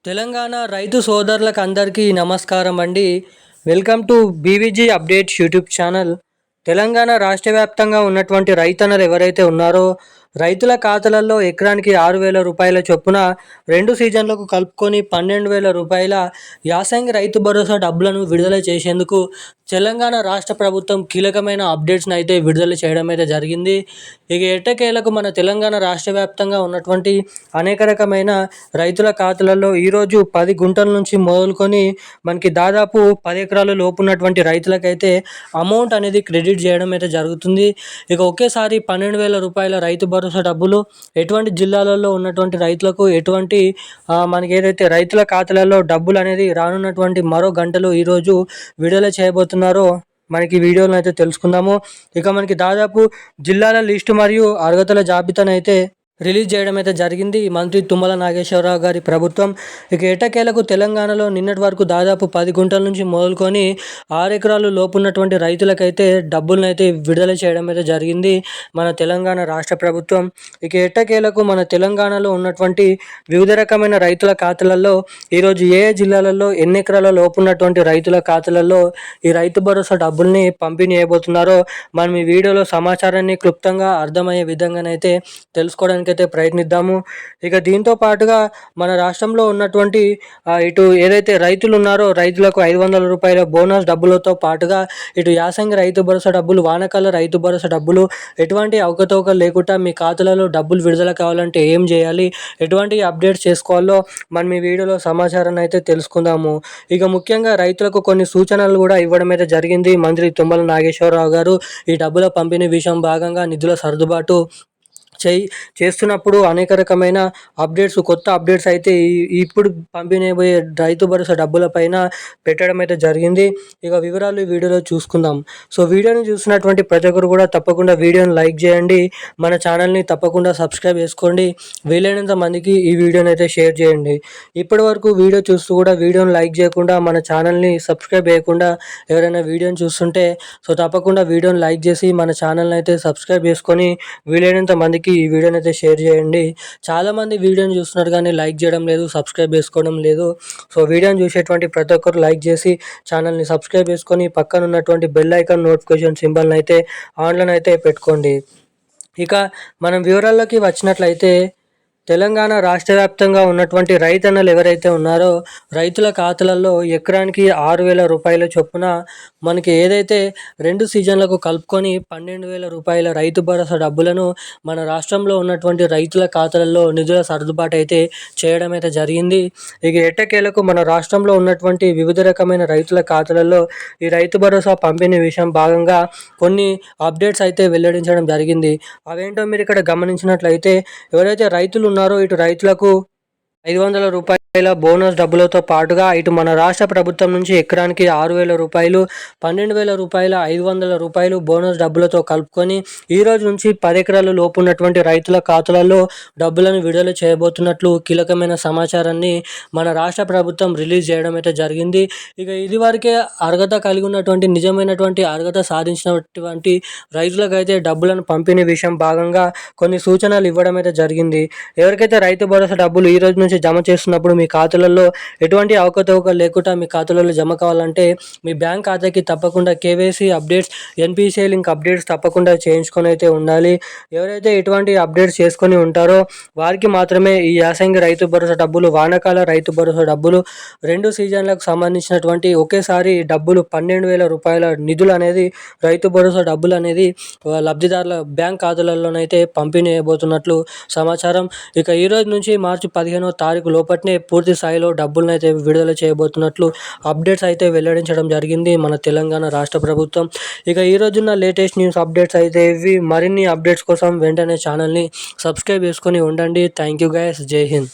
తెలంగాణ రైతు సోదరులకు అందరికీ నమస్కారం అండి. Welcome to BVG updates YouTube channel. Telangana రాష్ట్ర వ్యాప్తంగా ఉన్నటువంటి రైతన్నలు ఎవరైతే ఉన్నారో రైతుల ఖాతాలలో ఎకరానికి 6,000 రూపాయల చొప్పున 2 సీజన్లకు కలుపుకొని 12,000 రూపాయల యాసంగి రైతు భరోసా డబ్బులను విడుదల చేసేందుకు తెలంగాణ రాష్ట్ర ప్రభుత్వం కీలకమైన అప్డేట్స్ని అయితే విడుదల చేయడం అయితే జరిగింది. ఇక ఎట్టకేలకు మన తెలంగాణ రాష్ట్ర వ్యాప్తంగా ఉన్నటువంటి అనేక రకమైన రైతుల ఖాతాలలో ఈరోజు 10 గుంటల నుంచి మొదలుకొని మనకి దాదాపు 10 ఎకరాల లోపు ఉన్నటువంటి రైతులకైతే అమౌంట్ అనేది క్రెడిట్ చేయడం అయితే జరుగుతుంది. ఇక ఒకేసారి 12,000 రూపాయల రైతు భరోసా డబ్బులు ఎటువంటి జిల్లాలలో ఉన్నటువంటి రైతులకు ఎటువంటి మనకి ఏదైతే రైతుల ఖాతాలలో డబ్బులు అనేది రానున్నటువంటి మరో గంటలో ఈరోజు విడుదల చేయబోతున్నారో మనకి వీడియోలో అయితే తెలుసుకుందాము. ఇక మనకి దాదాపు జిల్లాల లిస్టు మరియు అర్హతల జాబితాను అయితే రిలీజ్ చేయడం అయితే జరిగింది మంత్రి తుమ్మల నాగేశ్వరరావు గారి ప్రభుత్వం. ఇక ఎట్టకేలకు తెలంగాణలో నిన్నటి వరకు దాదాపు 10 గుంటల నుంచి మొదలుకొని 6 ఎకరాలు లోపు ఉన్నటువంటి రైతులకైతే డబ్బులను అయితే విడుదల చేయడం అయితే జరిగింది మన తెలంగాణ రాష్ట్ర ప్రభుత్వం. ఇక ఎట్టకేలకు మన తెలంగాణలో ఉన్నటువంటి వివిధ రకమైన రైతుల ఖాతాలలో ఈరోజు ఏ జిల్లాలలో ఎన్ని ఎకరాల లోపు ఉన్నటువంటి రైతుల ఖాతాలలో ఈ రైతు భరోసా డబ్బుల్ని పంపిణీ చేయబోతున్నారో మనం ఈ వీడియోలో సమాచారాన్ని క్లుప్తంగా అర్థమయ్యే విధంగానైతే తెలుసుకోవడానికి అయితే ప్రయత్నిద్దాము. ఇక దీంతో పాటుగా మన రాష్ట్రంలో ఉన్నటువంటి ఇటు ఏదైతే రైతులు ఉన్నారో రైతులకు 500 రూపాయల బోనస్ డబ్బులతో పాటుగా ఇటు యాసంగి రైతు భరోసా డబ్బులు, వానాకాల రైతు భరోసా డబ్బులు, ఎటువంటి అవకతవకలు లేకుండా మీ ఖాతాలలో డబ్బులు విడుదల కావాలంటే ఏం చేయాలి, ఎటువంటి అప్డేట్స్ చేసుకోవాలో మనం ఈ వీడియోలో సమాచారాన్ని అయితే తెలుసుకుందాము. ఇక ముఖ్యంగా రైతులకు కొన్ని సూచనలు కూడా ఇవ్వడం అయితే జరిగింది మంత్రి తుమ్మల నాగేశ్వరరావు గారు. ఈ డబ్బుల పంపిణీ విషయం భాగంగా నిధుల సర్దుబాటు చేస్తున్నప్పుడు అనేక రకమైన అప్డేట్స్, కొత్త అప్డేట్స్ అయితే ఇప్పుడు పంపిణీ అయిపోయే రైతు భరోసా డబ్బుల పైన పెట్టడం అయితే జరిగింది. ఇక వివరాలు ఈ వీడియోలో చూసుకుందాం. సో వీడియోని చూస్తున్నటువంటి ప్రతి ఒక్కరు కూడా తప్పకుండా వీడియోని లైక్ చేయండి, మన ఛానల్ని తప్పకుండా సబ్స్క్రైబ్ చేసుకోండి, వీలైనంత మందికి ఈ వీడియోని అయితే షేర్ చేయండి. ఇప్పటి వరకు వీడియో చూస్తూ కూడా వీడియోని లైక్ చేయకుండా మన ఛానల్ని సబ్స్క్రైబ్ చేయకుండా ఎవరైనా వీడియోని చూస్తుంటే సో తప్పకుండా వీడియోని లైక్ చేసి మన ఛానల్ని అయితే సబ్స్క్రైబ్ చేసుకొని వీలైనంత మందికి ఈ వీడియోని అయితే షేర్ చేయండి. చాలామంది వీడియోని చూస్తున్నారు కానీ లైక్ చేయడం లేదు, సబ్స్క్రైబ్ చేసుకోవడం లేదు. సో వీడియోని చూసేటువంటి ప్రతి ఒక్కరు లైక్ చేసి ఛానల్ని సబ్స్క్రైబ్ చేసుకొని పక్కన ఉన్నటువంటి బెల్ ఐకాన్ నోటిఫికేషన్ సింబల్ని అయితే ఆన్లైన్ అయితే పెట్టుకోండి. ఇక మనం వివరాల్లోకి వచ్చినట్లయితే తెలంగాణ రాష్ట్ర వ్యాప్తంగా ఉన్నటువంటి రైతన్నలు ఎవరైతే ఉన్నారో రైతుల ఖాతాలలో ఎకరానికి 6,000 రూపాయల చొప్పున మనకి ఏదైతే 2 సీజన్లకు కలుపుకొని 12,000 రూపాయల రైతు భరోసా డబ్బులను మన రాష్ట్రంలో ఉన్నటువంటి రైతుల ఖాతాలలో నిధుల సర్దుబాటు అయితే చేయడం అయితే జరిగింది. ఇక ఎట్టకేలకు మన రాష్ట్రంలో ఉన్నటువంటి వివిధ రకమైన రైతుల ఖాతాలలో ఈ రైతు భరోసా పంపిణీ విషయం భాగంగా కొన్ని అప్డేట్స్ అయితే వెల్లడించడం జరిగింది. అవేంటో మీరు ఇక్కడ గమనించినట్లయితే ఎవరైతే రైతులు ఉన్నారో ఇటు రైతులకు 500 రూపాయల బోనస్ డబ్బులతో పాటుగా ఇటు మన రాష్ట్ర ప్రభుత్వం నుంచి ఎకరానికి 6,000 రూపాయలు, 12,000 రూపాయల 500 రూపాయలు బోనస్ డబ్బులతో కలుపుకొని ఈ రోజు నుంచి 10 ఎకరాల లోపు ఉన్నటువంటి రైతుల ఖాతాలలో డబ్బులను విడుదల చేయబోతున్నట్లు కీలకమైన సమాచారాన్ని మన రాష్ట్ర ప్రభుత్వం రిలీజ్ చేయడం అయితే జరిగింది. ఇక ఇది వరకే అర్హత కలిగి ఉన్నటువంటి నిజమైనటువంటి అర్హత సాధించినటువంటి రైతులకైతే డబ్బులను పంపిణీ విషయం భాగంగా కొన్ని సూచనలు ఇవ్వడం అయితే జరిగింది. ఎవరికైతే రైతు భరోసా డబ్బులు ఈ రోజు నుంచి జమ చేస్తున్నప్పుడు మీ ఖాతాలలో ఎటువంటి అవకతవకలు లేకుండా మీ ఖాతాలలో జమ కావాలంటే మీ బ్యాంక్ ఖాతాకి తప్పకుండా KYC updates, NPCI link updates తప్పకుండా చేయించుకొని అయితే ఉండాలి. ఎవరైతే ఎటువంటి అప్డేట్స్ చేసుకొని ఉంటారో వారికి మాత్రమే ఈ యాసంగి రైతు భరోసా డబ్బులు, వానాకాల రైతు భరోసా డబ్బులు 2 సీజన్లకు సంబంధించినటువంటి ఒకేసారి డబ్బులు 12,000 రూపాయల నిధులు అనేది రైతు భరోసా డబ్బులు అనేది లబ్ధిదారుల బ్యాంక్ ఖాతాలలోనైతే పంపిణీ చేయబోతున్నట్లు సమాచారం. ఇక ఈ రోజు నుంచి మార్చి 15వ తారీఖు లోపట్నే పూర్తి స్థాయిలో డబ్బులను అయితే విడుదల చేయబోతున్నట్లు అప్డేట్స్ అయితే వెల్లడించడం జరిగింది మన తెలంగాణ రాష్ట్ర ప్రభుత్వం. ఇక ఈ రోజున్న లేటెస్ట్ న్యూస్ అప్డేట్స్ అయితే ఇవి. మరిన్ని అప్డేట్స్ కోసం వెంటనే ఛానల్ని సబ్స్క్రైబ్ చేసుకొని ఉండండి. Thank you guys. జై హింద్.